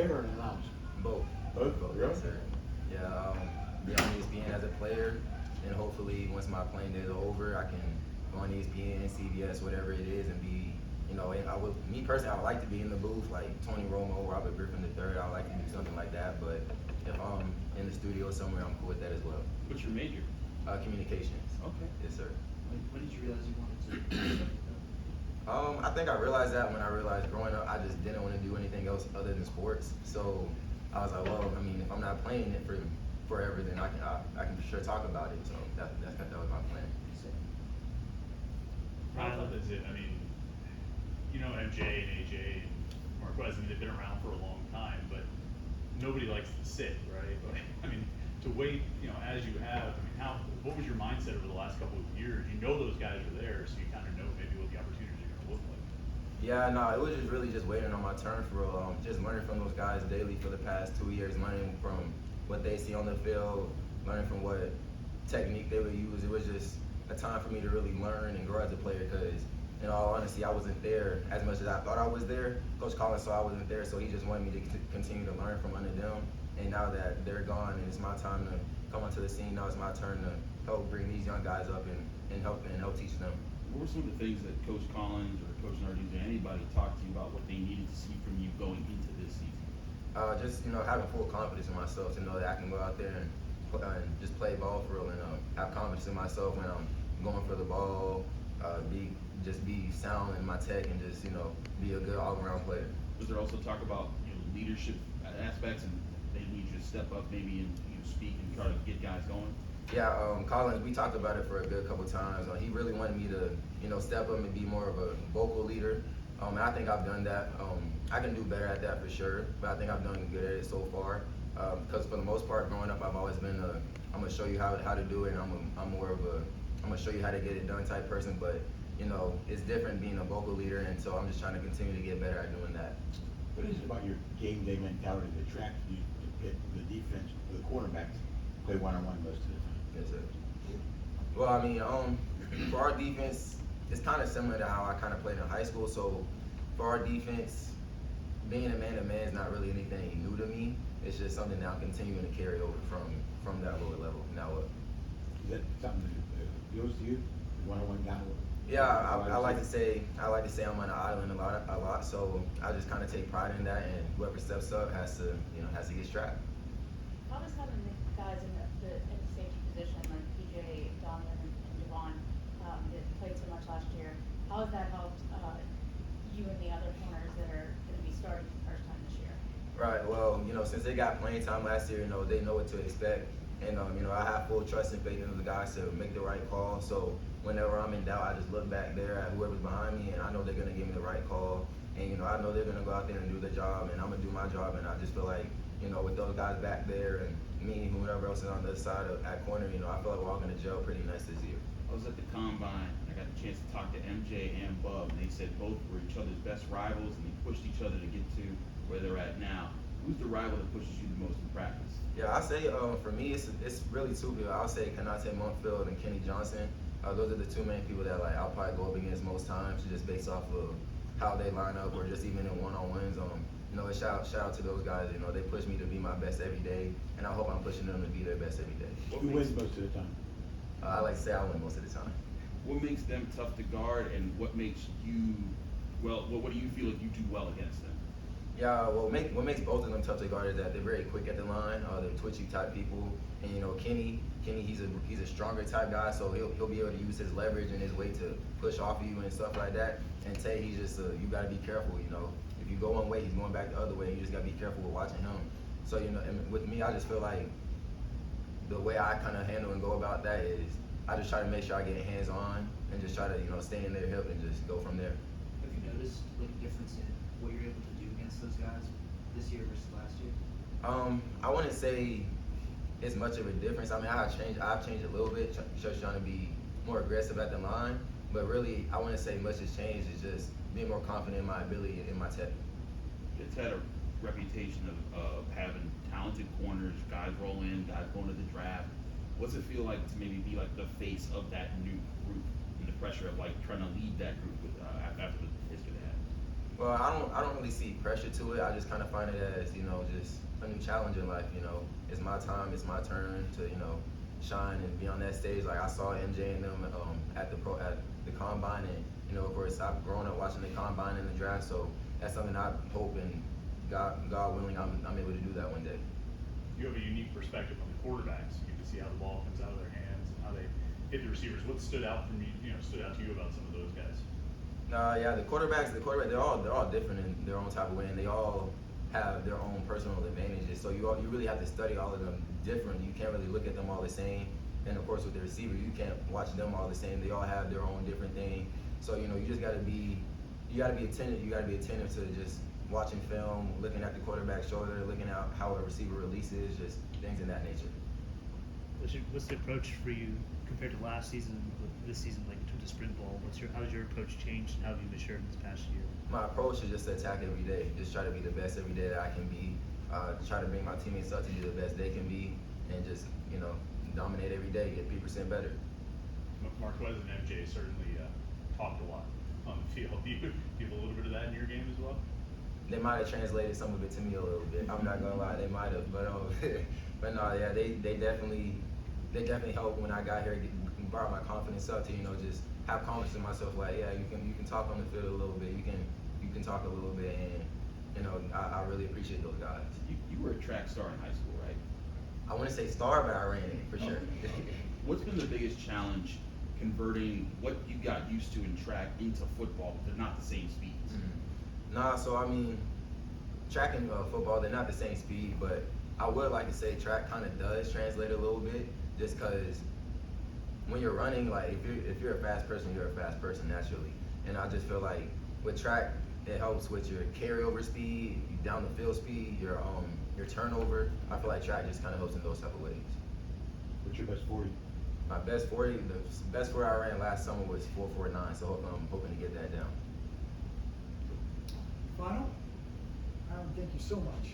player or an announcer? Both. Both? Yeah. Yes, sir. Yeah, be on ESPN as a player, and hopefully once my playing days are over, I can go on ESPN, CBS, whatever it is, and be, and me personally, I would like to be in the booth like Tony Romo, Robert Griffin III. I would like to do something like that, but if I'm in the studio somewhere, I'm cool with that as well. What's your major? Communications. Okay. Yes, sir. When did you realize you wanted to? I think I realized that when I realized growing up, I just didn't want to do anything else other than sports. So I was like, well, I mean, if I'm not playing it for forever, then I can for sure talk about it. So that was my plan. I thought that's it. I mean, MJ and AJ and Marquez, I mean, they've been around for a long time, but nobody likes to sit, right? But I mean, to wait, as you have, I mean, what was your mindset over the last couple of years? You know those guys are there, so you kind of know maybe what the opportunities are going to look like. Yeah, no, it was just waiting on my turn for real. Just learning from those guys daily for the past 2 years, learning from what they see on the field, learning from what technique they would use. It was just a time for me to really learn and grow as a player because, in all honesty, I wasn't there as much as I thought I was there. Coach Collins saw I wasn't there, so he just wanted me to continue to learn from under them. And now that they're gone and it's my time to come onto the scene, now it's my turn to help bring these young guys up and help teach them. What were some of the things that Coach Collins or Coach Narduzzi or anybody talked to you about what they needed to see from you going into this season? Just having full confidence in myself to know that I can go out there and just play ball for real and have confidence in myself when I'm going for the ball, be sound in my tech and just be a good all-around player. Was there also talk about leadership aspects and they need you to step up maybe and speak and try to get guys going? Yeah, Collins, we talked about it for a good couple times. He really wanted me to step up and be more of a vocal leader. And I think I've done that. I can do better at that for sure, but I think I've done good at it so far. Because for the most part, growing up, I've always been I'm gonna show you how to do it. And I'm more of I'm gonna show you how to get it done type person. But it's different being a vocal leader, and so I'm just trying to continue to get better at doing that. What is it about your game day mentality that attracts you to Pitt, the defense, the cornerbacks play one-on-one most of the time? Yes, sir. Well, I mean, for our defense, it's kind of similar to how I kind of played in high school. So for our defense, being a man-to-man is not really anything new to me. It's just something that I'm continuing to carry over from that lower level now up. Is that something that appeals to you? The one-on-one guy? Yeah, I like to say I'm on an island a lot. So I just kind of take pride in that, and whoever steps up has to get strapped. How does having the guys in the safety position like PJ, Donovan, and Devon that played so much last year, how has that helped you and the other corners that are going to be starting for the first time this year? Right. Well, since they got playing time last year, they know what to expect, and I have full trust and faith in the guys to make the right call. So whenever I'm in doubt, I just look back there at whoever's behind me, and I know they're going to give me the right call. And I know they're going to go out there and do their job, and I'm going to do my job. And I just feel like, with those guys back there and me and whoever else is on the other side at corner, I feel like we're all going to gel pretty nice this year. I was at the Combine. I got the chance to talk to MJ and Bub, and they said both were each other's best rivals, and they pushed each other to get to where they're at now. Who's the rival that pushes you the most in practice? Yeah, I say for me, it's really two people. I'll say Kanate Montfield and Kenny Johnson. Those are the two main people that I'll probably go up against most times, just based off of how they line up, or just even in one-on-ones. Shout out to those guys. They push me to be my best every day, and I hope I'm pushing them to be their best every day. Who wins most of the time? I like to say I win most of the time. What makes them tough to guard, and what makes you what do you feel like you do well against them? Yeah, what makes both of them tough to guard is that they're very quick at the line. They're twitchy type people, and Kenny, he's a stronger type guy, so he'll be able to use his leverage and his weight to push off of you and stuff like that. And Tay, he's just you gotta be careful. If you go one way, he's going back the other way. You just gotta be careful with watching him. So and with me, I just feel like the way I kind of handle and go about that is I just try to make sure I get hands on and just try to stay in their hip and just go from there. Have you noticed a difference in what you're able to do against those guys this year versus last year? I wouldn't say it's much of a difference. I mean, I've changed a little bit, just trying to be more aggressive at the line. But really, I wouldn't say much has changed. It's just being more confident in my ability and in my tech. It's had a reputation of having talented corners, guys roll in, guys going to the draft. What's it feel like to maybe be like the face of that new group and the pressure of like trying to lead that group with after the history they had? Well, I don't really see pressure to it. I just kind of find it as, you know, just a new challenge in life. You know, it's my time, it's my turn to, you know, shine and be on that stage. Like I saw MJ and them at the combine, and you know, of course, I've grown up watching the combine and the draft, so that's something I hope and God willing, I'm able to do that one day. You have a unique perspective on the quarterbacks. You get to see how the ball comes out of their hands and how they hit the receivers. What stood out from you? You know, stood out to you about some of those guys? Yeah, the quarterback, they're all different in their own type of way, and they all have their own personal advantages. So you really have to study all of them different. You can't really look at them all the same. And of course, with the receiver, you can't watch them all the same. They all have their own different thing. So you know, you just gotta be attentive. You gotta be attentive to just watching film, looking at the quarterback's shoulder, looking at how a receiver releases, just things in that nature. What's the approach for you compared to last season with this season, like in terms of sprint ball? How's your approach changed and how have you matured in this past year? My approach is just to attack every day. Just try to be the best every day that I can be. Try to bring my teammates up to be the best they can be, and just, you know, dominate every day, get 3% better. Marquez and MJ certainly talked a lot on the field. Do you have a little bit of that in your game as well? They might have translated some of it to me a little bit. I'm not gonna lie, they might have, but but no, yeah, they definitely helped when I got here, brought my confidence up to, you know, just have confidence in myself. Like, yeah, you can talk on the field a little bit, you can talk a little bit, and you know, I really appreciate those guys. You were a track star in high school, right? I want to say star, but I ran it for sure. What's been the biggest challenge converting what you got used to in track into football, but they're not the same speeds? Nah, so I mean, track and football, they're not the same speed, but I would like to say track kind of does translate a little bit, just because when you're running, like if you're a fast person, you're a fast person naturally. And I just feel like with track, it helps with your carryover speed, down the field speed, your turnover. I feel like track just kind of helps in those type of ways. What's your best 40? My best 40, the best 40 I ran last summer was 4.49, so I'm hoping to get that down. Final? Thank you so much.